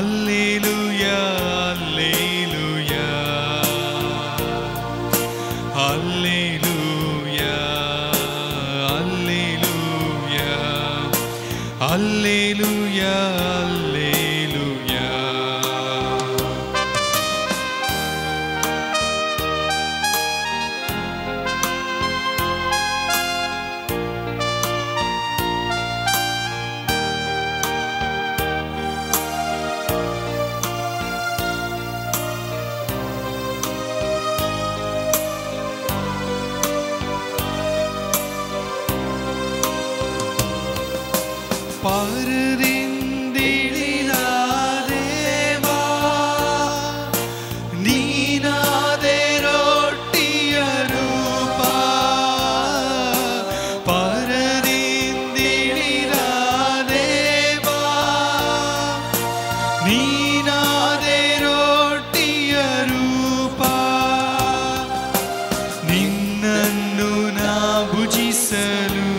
Alleluia, Alleluia, Alleluia, Alleluia, Alleluia, Alleluia. ಪಾರದಿಂದಿಳಿದ ದೇವಾ ನೀನಾದೆ ರೊಟ್ಟಿಯ ರೂಪ ಪಾರದಿಂದಿಳಿದ ದೇವಾ ನೀನಾದೆ ರೊಟ್ಟಿಯ ರೂಪ ನಿನ್ನನ್ನು ನಾ ಭುಜಿಸಲು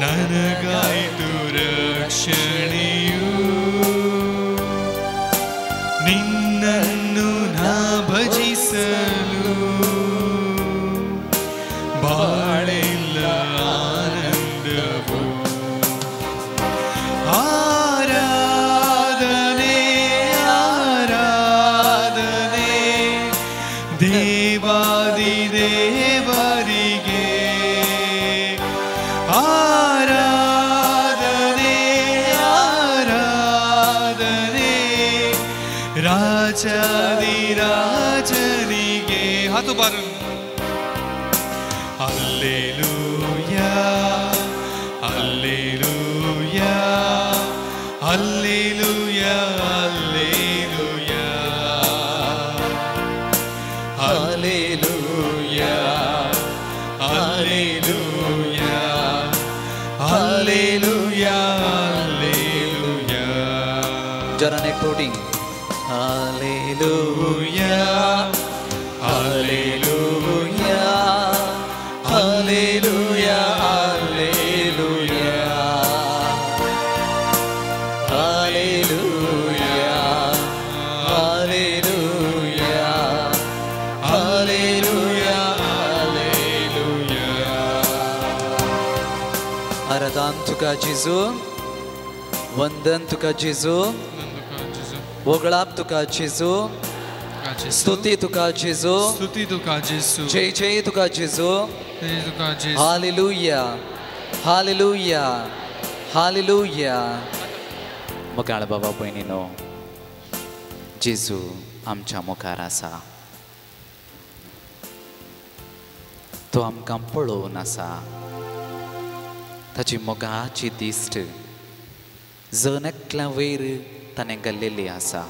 ನನಗಾಯಿತು ರಕ್ಷಣೆಯು ನಿನ್ನನ್ನು ನಾ ಭಜಿಸಲು ಬಾಳೆಲ್ಲ ಆನಂದವು ಆರಾಧನೆ ಆರಾಧನೆ ದೇವಾದಿ ದೇವರಿಗೆ ಆರಾಧನೆ ಆರಾಧನೆ ರಾಜಾದಿ ರಾಜನಿಗೆ ಹಾತು ಬಾರು hallelujah hallelujah hallelujah hallelujah hallelujah Hallelujah, Hallelujah. जरा नेक कोटिंग. Hallelujah, Hallelujah, Hallelujah, Hallelujah, Hallelujah, Hallelujah, Hallelujah, Hallelujah. आराधन तुका जेजू, वंदन तुका जेजू, वगळाप तुका जेजू, स्तुति तुका जेजू, जय जय तुका जेजू, हालेलुया, हालेलुया, हालेलुया. मुखार बाबा भयणीनो, जेजू आमच्या मुखार आसा. तो आमकां पळोवन आसा. ताची मोगाची दिश्ट जणेकल्या वयर ताणें घाल्लेली आसा.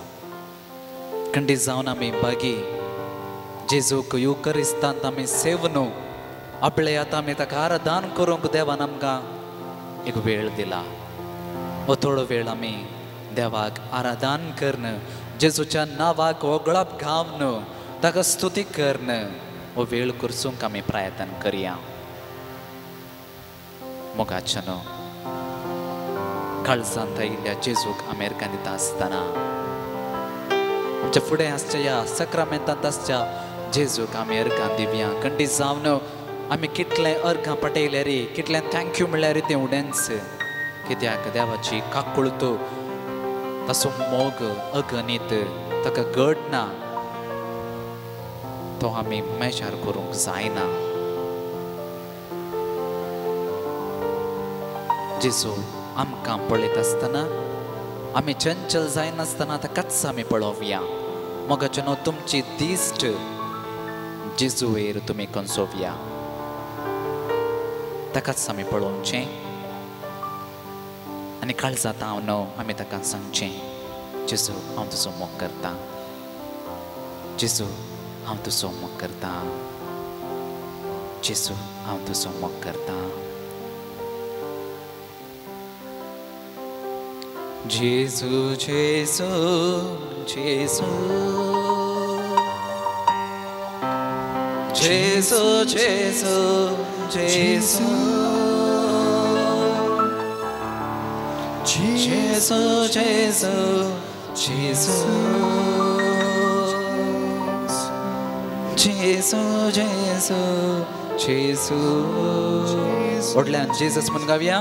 खंडी जावन आमी बागी जेजूक युकरिस्तांत आमी सेवनो आपले आतां आमी ताका आराधन करूंक देवान आमकां एक वेळ दिला. हो थोडो वेळ आमी देवाक आराधन करन जेजूच्या नांवाक वगळप घावन ताका स्तुती करन हो वेळ करसूंक आमी प्रयत्न करया. मोगाच्यानो काळजांत आयिल्ल्या जेजूक आमी अर्घ दिता आसतना आमच्या फुडें आसच्या ह्या सक्रामेंतांत आसच्या जेजूक आमी अर्घ दिवया. खंडी जावन आमी कितलें अर्घ पटयलें रे, कितलें थँक्यू म्हणल्यार तें उडेंच. कित्याक देवाची काकुळत ताचो मोग अगणित ताका घट ना तो आमी मेजार करूंक जायना. जेजू आमकां पळयत आसतना आमी चंचल जायनासतना ताकाच आमी पळोवया. मोगाच्यानो तुमची दिश्ट जेजू वयर तुमी कंसोवया. ताकाच आमी पळोवचें आनी काळजांत हांव न्हू आमी ताका सांगचें जेजू हांव तुजो मोग करतां. जेजू हांव तुजो मोग करतां. जेजू हांव तुजो मोग करतां. जेजू जेजू जेजू जेजू जेजू जेजू Jesus, Jesus, Jesus. Jesus, Jesus, Jesus. Odlan Jesus म्हणून गाऊया.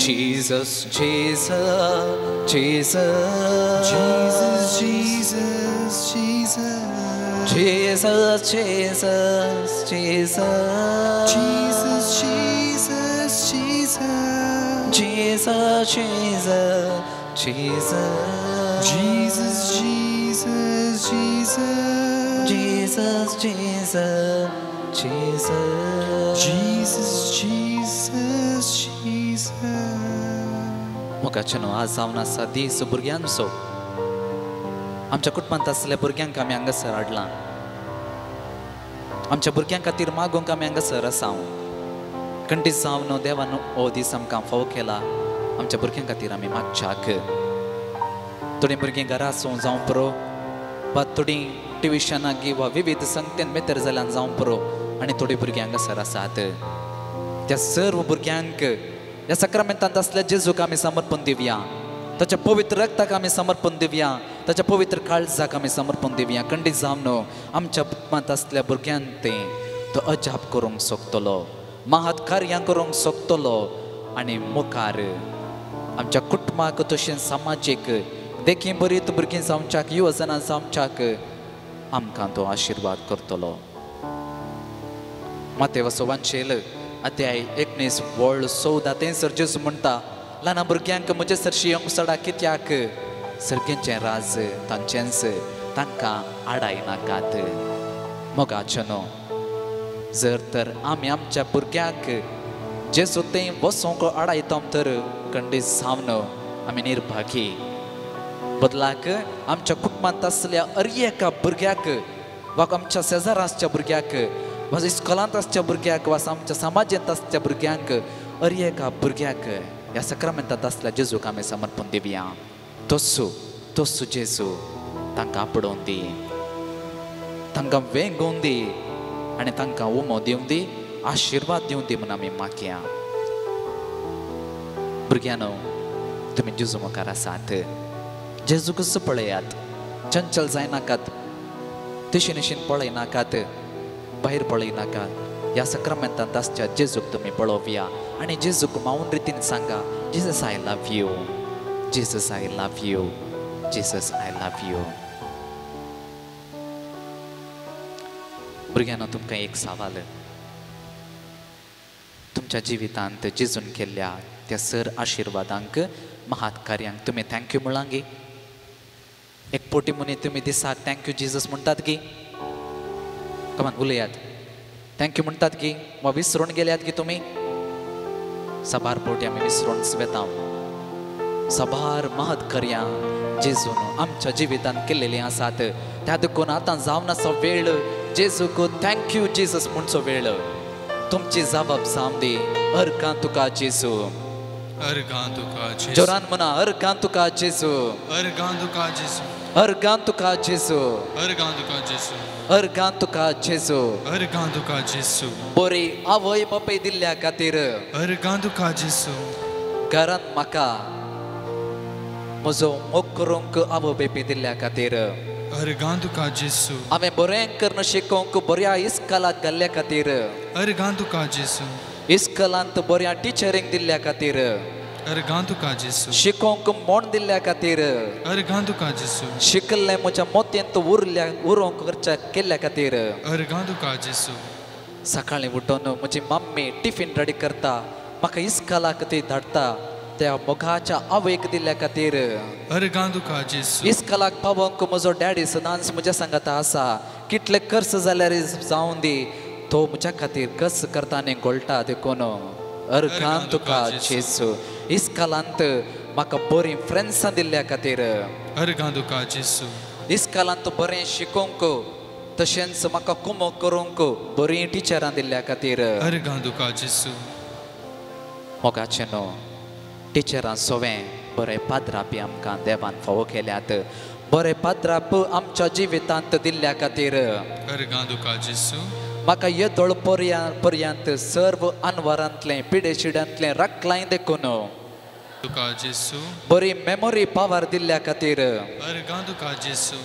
Jesus, Jesus, Jesus. Jesus, Jesus, Jesus. Jesus, Jesus, Jesus. Jesus, Jesus, Jesus. Jesus, Jesus, Jesus. Jesus, Jesus, Jesus. Jesus, Jesus, Jesus. Jesus, Jesus, Jesus. मोगाचनो आज जावन आसा दीस भुरग्यांचो. आमच्या कुटुंबांत आसलेल्या भुरग्यांक आमी हांगासर हाडलां. आमच्या भुरग्यां खातीर मागोवंक आमी हांगासर आसा. कंटीस जावन देवान हो दीस आमकां फावो केला. आमच्या भुरग्यां खातीर आमी मागच्याक. थोडीं भुरगीं घरा आसूं जावं पुरो वा थोडीं ट्युशनाक वा विविध संगतेन मेतेर जाल्यार जावं पुरो आनी थोडीं भुरगीं हांगासर आसात. त्या सर्व भुरग्यांक ह्या सक्रामेंतांत असल्या जेजूक आमी समर्पण दिवया. ताच्या पवित्र रक्ताक आमी समर्पण दिवया. ताच्या पवित्र काळजाक आमी समर्पण दिवया. खंडीत जावन आमच्या कुटुंबांत असल्या भुरग्यांक तो अजाप करूंक सोदतलो, महात कार्यां करूंक सोदतलो आनी मुखार आमच्या कुटुंबाक तशेंच समाजीक देखी बरीत भुरगीं जावच्याक युवजनां जावच्याक आमकां तो आशिर्वाद करतलो. मातेव वाचेल अध्याय 19 वळ 14 थंयसर जेजू म्हणटा ल्हान भुरग्यांक म्हजे सरशी अंगसडा कित्याक सर्गेचें राज तांचेंच तांकां आडाय नाकात. मोगाचनो जर तर आमी आमच्या भुरग्यांक जेजू थंय वचोंक आडायता तर खंडीत जावन आमी निर्भागी. बदलाक आमच्या कुटुंबांत आसल्या हर एका भुरग्याक वा आमच्या शेजाराच्या भुरग्याक वा इस्कॉलांत आसच्या भुरग्याक वा आमच्या समाजांत आसच्या भुरग्यांक हर एका भुरग्याक ह्या सक्रामेंतांत आसल्या जेजूक आमी समर्पण दिवया. तोसू जेजू तांकां आपडोवन दी, तांकां वेंगोवन दी आनी तांकां उमो दिवं दी, आशिर्वाद दिवं दी म्हूण आमी मागया. भुरग्यांनो तुमी जेजू मुखार आसात. जेजू कसो पळयात, चंचल जायनाकात, तिशीनिशीन पळयनाकात, भायर पळयनाकात. ह्या सक्रामेंतांत आसच्या जेजूक तुमी पळोवया आनी जेजूक मावून रितीन सांगा Jesus I love you, Jesus I love you, Jesus I love you. भुरग्यांनो तुमकां एक सवाल. तुमच्या जिवितांत जेजून केल्ल्या त्या सर आशिर्वादांक महात कार्यांक तुमी थँक्यू म्हणलां गी. एक पोटी मुनी तुमी दिसाक थँक्यू जीसस म्हणटात गी. कमान उलयात. थँक्यू म्हणटात गी वा विसरून गेल्यात गी तुमी. सबार पोटी आमी विसरून वेता. सबार महत् कार्यां जेजून आमच्या जिवितांत केल्लेलीं आसात. त्या देखून आतां जावन आसा वेळ जेजूक थँक्यू जीसस म्हणचो वेळ. तुमची जबाब जावन दी अर्कां तुका जेजू. अर्गां तुका जेजू. जोरान म्हणा अर्कां तुका जेजू. अर्गां तुका जेजू. अर्गां तुका जेजू. अर्गां तुका जेजू. अर्गां तुका जेजू. अर्गां तुका जेजू. बरी आवय बापाय दिल्ल्या खातीर. अर्गां तुका जेजू. घरांत म्हाका म्हजो मोग करूंक आवय बापाय दिल्ल्या खातीर. अर्गां तुका जेजू. हांवें बरें करून शिकोवंक बऱ्या इस्कॉलाक घाल्ल्या खातीर. अर्गां तुका जेजू. इस्कॉलांत बऱ्या टिचरींक दिल्ल्या खातीर. अर्गां तुका जेजू. शिकोवंक मोण दिल्ल्या खातीर. अर्गां तुका जेजू. शिकल्लें म्हज्या मोतयेंत उरोवंक करच्या केल्ल्या खातीर. अर्गां तुका जेजू. सकाळीं उठून म्हजी मम्मी टिफीन रेडी करता, म्हाका इस्कॉलाक ती धाडटा, त्या मोगाच्या आवयक दिल्ल्या खातीर. अर्गां तुका जेजू. इस्कॉलाक पावोवंक म्हजो डॅडी सदांच म्हज्या सांगाता आसा. कितले कर्स जाल्यार जावं दी, तो म्हज्या खातीर कस करता आनी गोळटा देखून. अर्गां तुका जेजू. इस्कॉलांत म्हाका बरीं फ्रेंड्सां दिल्ल्या खातीर. अर्गां तुका जेजू. इस्कॉलांत बरें शिकोवंक तशेंच म्हाका कुमो करूंक बरीं टिचरां दिल्ल्या खातीर. अर्गां तुका जेजू. मोगाचें न्हू टिचरां सोवें बरें पाद्रापी आमकां देवान फावो केल्यात. बरें पाद्राप आमच्या जिवितांत दिल्ल्या खातीर. अर्गां तुका जेजू. म्हाका येदोळ पर्यंत सर्व अनवरांतलें पिडेशिड्यांतलें रक्तलाय देखून तुका जेसू बरी मेमोरी पावर दिल्ल्या खातीर अर्गां तुका जेसू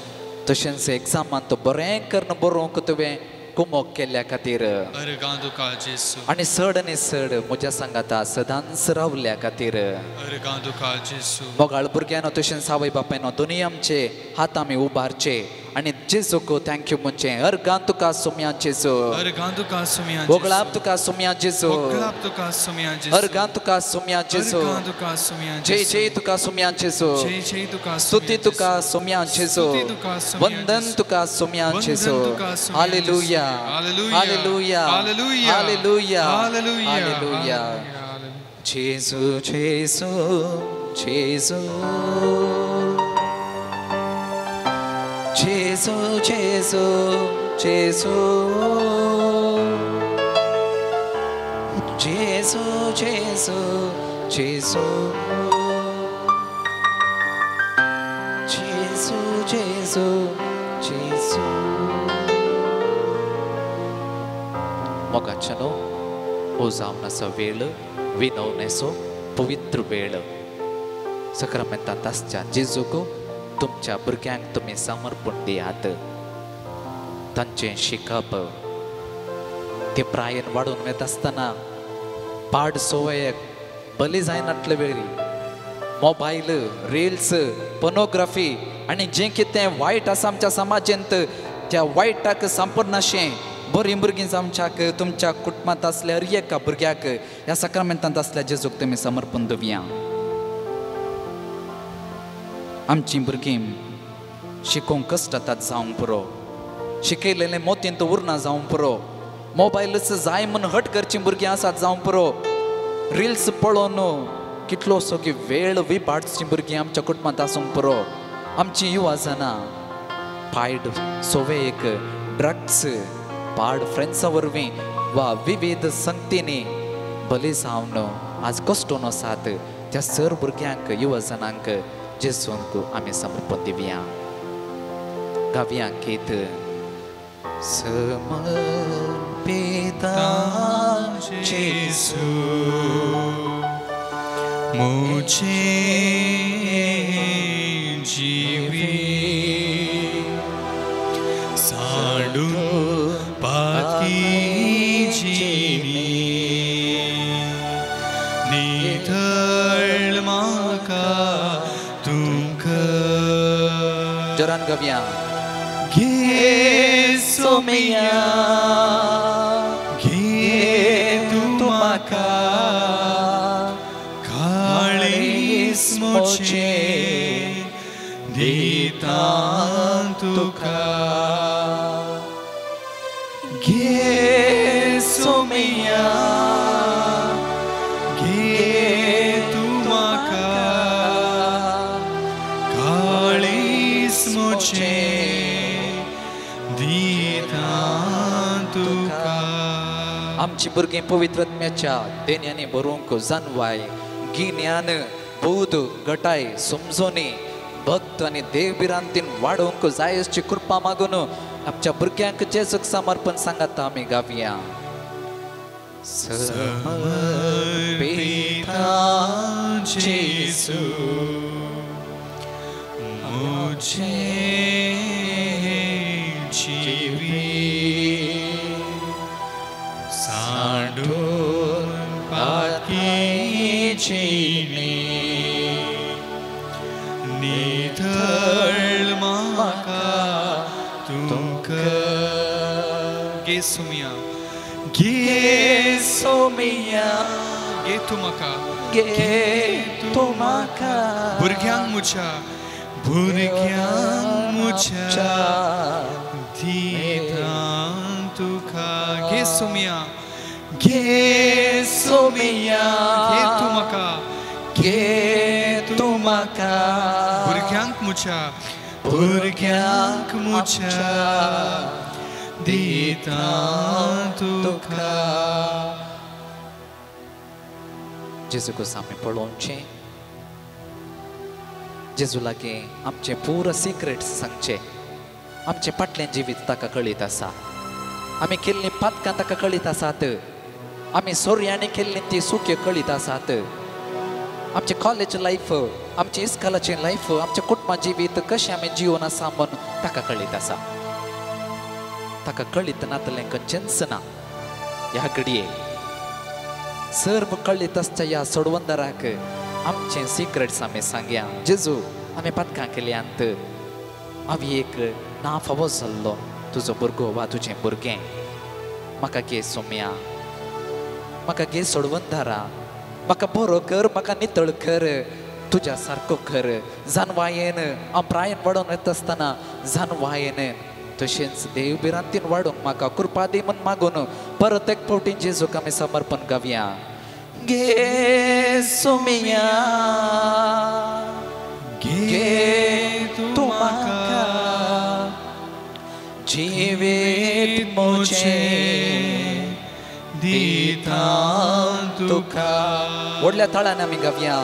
तशेंच एग्जामांत तो बरें करन बरोवंक तुवें कुमोग केल्ल्या खातीर अर्गां तुका जेसू आनी चड आनी चड म्हज्या सांगाता सदांच रावल्या खातीर अर्गां तुका जेसू मोगाळ भुरग्यानो तशेंच आवय बापायनो दोनूय आमचे हात आमी उबारचे आनी जेजूक थँक्यू म्हणचे अर्गां तुका सुम्या जेजू अर्गां तुका सुम्या बोगळाप तुका सुम्या जेजू बोगळाप तुका सुम्या जेसू अर्गां तुका सुम्या जेजू अर्गां तुका सुम्या जय जय तुका सुम्या जेजू जय जय तुका स्तुती तुका सुम्या जेजू स्तुती तुका सुम्या वंदन तुका सुम्या वंदन जेजू तुका सुम्या hallelujah hallelujah hallelujah hallelujah hallelujah hallelujah hallelujah जेजू जेजू जेजू जेजू जेजू जेजू जेजू जेजू जेजू जेजू जेजू जेजू मोगाचनो ओजावनाचो वेळ विनवण्याचो पवित्र वेळ सक्रामेंतांत आसच्या जेजूक तुमच्या भुरग्यांक तुमी समर्पण दियात तांचें शिकप ते प्रायेन वाडून वयत आसतना पाड सवयेक बली जायनातले वेळी मोबायल रिल्स पोर्नोग्राफी आनी जें कितें वायट आसा आमच्या समाजांत त्या वायटाक सांपडनाशें बरीं भुरगीं जावच्याक तुमच्या कुटुंबांत असल्या हर एका भुरग्याक ह्या सक्रामेंतांत असल्या जेजूक तुमी समर्पण दिवया आमची भुरगीं शिकोवंक कश्टातात जावंक पुरो शिकयलेलें मोतींत उरना जावंक पुरो मोबायलच जाय म्हूण हट करचीं भुरगीं आसात जावंक पुरो रिल्स पळोवन कितलो सगळी वेळ विबाडची भुरगीं आमच्या कुटुंबांत आसूंक पुरो आमची युवा जाणां पायड सवयेक ड्रग्स पाड फ्रेंड्सां वरवीं वा विविध संगतींनी बली जावन आज कश्टून आसात त्या सर भुरग्यांक युवा जाणांक जेजूंक आमी समर्पण दिवया गावया गीत समर्पिता जेसू मुझे जीवी साडू पाकी जीनी निधळ माका जोरान गावया घे सोमया घे तू म्हाका काळीस मोचे दिता तुका घे सोमया घे तू म्हाका काळीस मोचे आमची भुरगीं पवित्र आत्म्याच्या देण्याने बरोवंक जाणवाय गिन्यान बोध गटाय समजोनी भक्त आनी देवबिरांतीन वाडोवंक जाय अशी कृपा मागून आमच्या भुरग्यांक जेजूक समर्पण सांगात आमी गावया समर्पिता जेजू मुझे जीवी साडून पाकी जीनी निधळ म्हाका तुमका गे सोमया गे सोमया गे तू म्हाका गे तू म्हाका भुरग्यांक मुच्या दिता तुका गे सोमया गे सोमया गे तू म्हाका गे तू म्हाका भुरग्यांक मुच्या दिता तुका जेजूक आमी पळोवचें जेजू लागीं आमचे पूर सिक्रेट्स सांगचे आमचे फाटलें जिवीत ताका कळीत आसा आमी केल्लीं पातकां ताका कळीत आसात आमी सोर्यांनी केल्लीं ती सुख्य कळीत आसात आमचे कॉलेज लाईफ आमची इस्कॉलाची लाईफ आमच्या कुटुंबा जिवीत कशें आमी जिवन आसा म्हूण ताका कळीत आसा ताका कळीत नातलें खंयचेंच ना ह्या घडयेक सर्व कळीत आसच्या ह्या सोडवंदाराक आमचे सिक्रेट्स आमी सांगया जेजू आमी पदकां केल्यांत हांवें एक ना फावो जाल्लो तुजो भुरगो वा तुजें भुरगें म्हाका गे सोम्या म्हाका गे सोडवंदारा म्हाका बरो कर म्हाका नितळ कर तुज्या सारको कर जानवायेन हांव प्रायेन वाडोवन येता आसतना जानवायेन तशेंच देव बिरांतीन वाडोवंक म्हाका कृपा दी म्हूण मागून परत एक फावटी जेजूक आमी समर्पण गावया गे सोम्या घे तू म्हाका जिवीत मोचें दिता तुका व्हडल्या तळान आमी गावया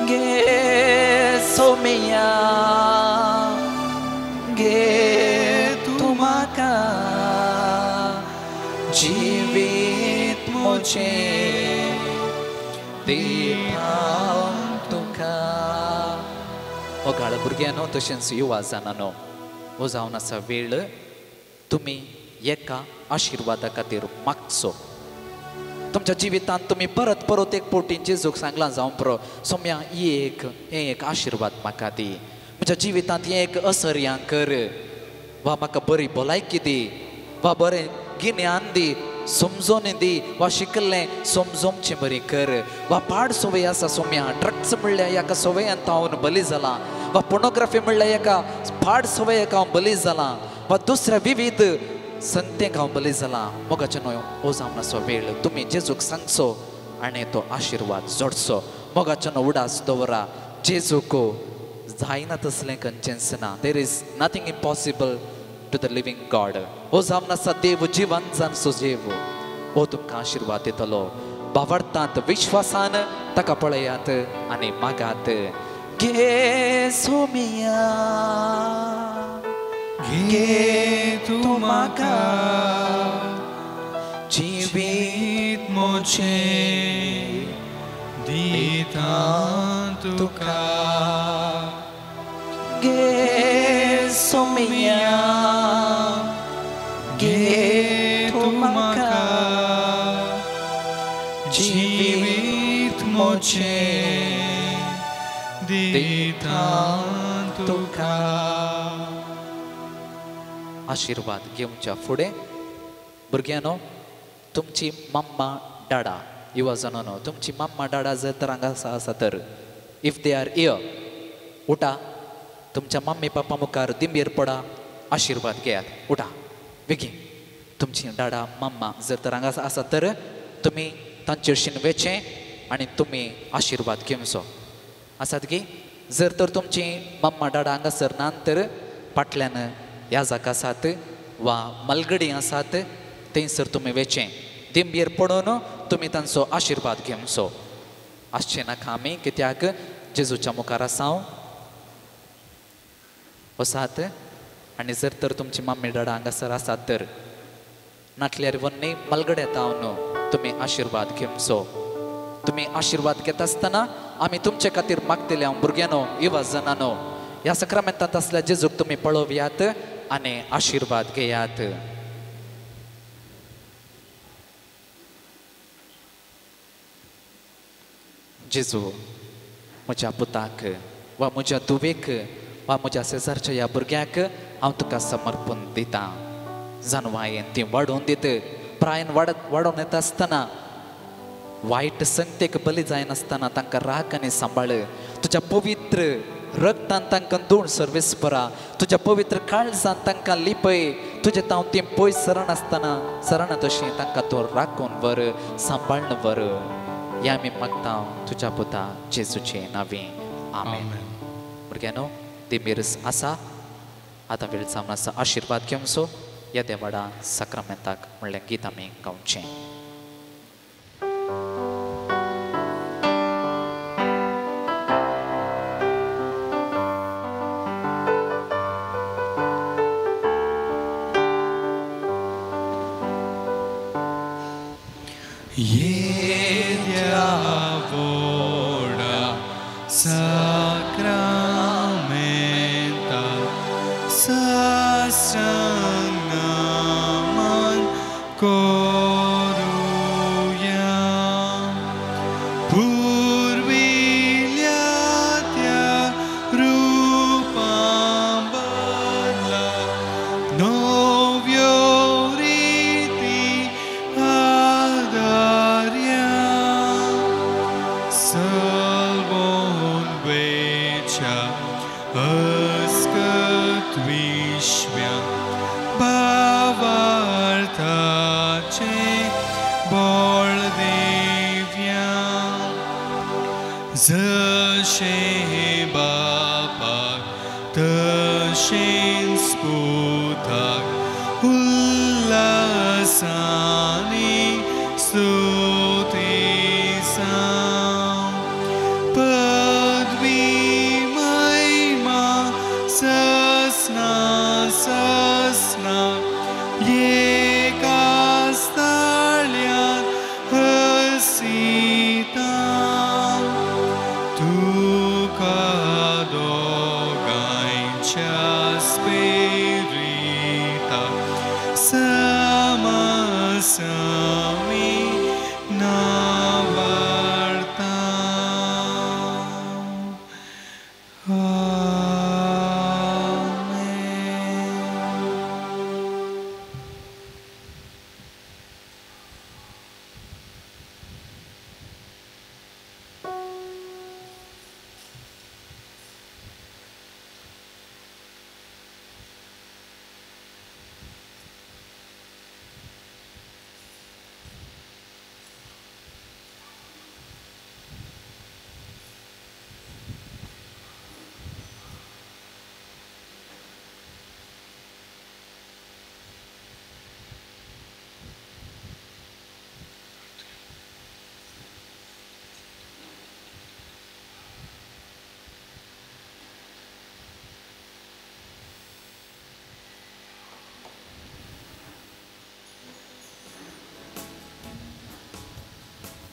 गे सोम्या गे तू म्हाका जिवीत मोचें दिता तुका ओगाळ भुरग्यानो तशेंच युवा जाणांनो हो जावन आसा वेळ तुमी एका आशिर्वादा खातीर मागचो तुमच्या जिवितांत तुमी परत परत एक फावटी जेजूक सांगलां जावं पुरो सोम्या हें एक आशिर्वाद म्हाका दी म्हज्या जिवितांत हें एक असर्यां कर वा म्हाका बरी भलायकी दी वा बरें गिन्यान दी समजोन दी वा शिकल्लें समजोवचें बरी कर वा पाड सवय आसा सोम्या ड्रग्स म्हणल्या एका सवयांत हांव बली जाला वा पोर्नोग्राफी म्हणल्या एका पाड सवयेक हांव बली जाला वा दुसऱ्या विविध संतेक हांव बली जाला मोगाचे न्हय हो जावन आसो वेळ तुमी जेजूक सांगचो आनी तो आशिर्वाद जोडचो मोगाचे न्हय उडास दवरा जेजूक जायना तसलें खंयचेंच ना there is nothing impossible to the living God हो जावन आसा देव जिवंत जावन देव हो तुमकां आशिर्वाद दितलो बावडटात विश्वासान ताका पळयात आनी मागात गे सोम्या घे तू म्हाका जिवीत मोचें दिता तुका गे सोम्या गे तू म्हाका जिवीत मोचें दिता तुका आशिर्वाद घेवच्या फुडें भुरग्यांनो तुमची मम्मा डाडा युवा जाणांनो तुमची मम्मा डाडा जर तर हांगा आसा तर इफ दे आर इयर उठा तुमच्या मम्मी पप्पा मुखार दिंबेर पडा आशिर्वाद घेयात उठा बेगीन तुमची डाडा मम्मा जर तर हांगा आसा तर तुमी तांचे शिन वेचें आनी तुमी आशिर्वाद घेवचो आसात की जर तर तुमची मम्मा डाडा हांगासर नात तर फाटल्यान ह्या जाका आसात वा मलगडी आसात थंयसर तुमी वेचें दिंबेर पडून तुमी तांचो आशिर्वाद घेवचो आसचें नाका आमी कित्याक जेजूच्या मुखार आसा वसात आनी जर तर तुमची मम्मी डाडा हांगासर आसात तर नाटल्यार वन्नी मलगड्यात हांव तुमी आशिर्वाद घेवचो तुमी आशिर्वाद घेता आसतना आमी तुमचे खातीर मागतले हांव भुरग्यांनो युवा जाणांनो ह्या सक्रामेंतांत आसल्या जेजूक तुमी पळोवयात आनी आशिर्वाद घेयात जेजू म्हज्या पुताक वा म्हज्या धुवेक वा म्हज्या शेजारच्या ह्या भुरग्याक हांव तुका समर्पण दितां जानवायेन ती वाडोवन दित प्रायेन वाडोवन येता आसतना वायट संगतेक बली जायनासतना तांकां राख आनी सांबाळ तुज्या पवित्र रगतान तांकां धुवन सर्वीस परा तुज्या पवित्र काळजान तांकां लिपय तुजे तांव ती पयस सरण आसतना सरण तशी तांकां तूं राखून व्हर सांबाळन व्हर हें आमी मागता तुज्या पुता जेजूचे नांवे आमेन भुरग्यांनो दिंबेरस आसा आतां वेळ जावन आसा आशिर्वाद घेवचो ह्या देवाडा सक्रामेंताक म्हणलें गीत आमी गावचें Yedia voda sacramenta sasangaman koruyam purvilyatya rupam badla novyo riti adaryam salvon vecha askat vishvyam bhavartache boldevyam zashe bapak tashin sputak ullasani stutisam padvi maima sasna sasna yekastalyan hasitam tukadogaincha spirita samasami navartam. Amen.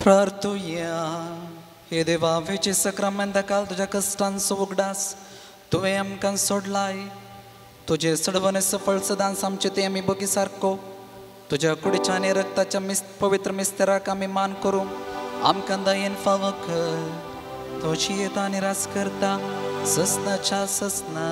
प्रार्थूया. हे देवा वेचे सक्रामेंता काल तुझ्या कष्टांचो उगडास तुवें आमकां सोडलाय. तुझे सडवणे सफळ सदांच आमचे ते आमी बगी सारको तुझ्या कुडीच्या आनी रक्ताच्या पवित्र मिस्तेराक आमी मान करूं आमकां दयेन फावो कर. तुझी येता आनी रास करता ससनाच्या ससना.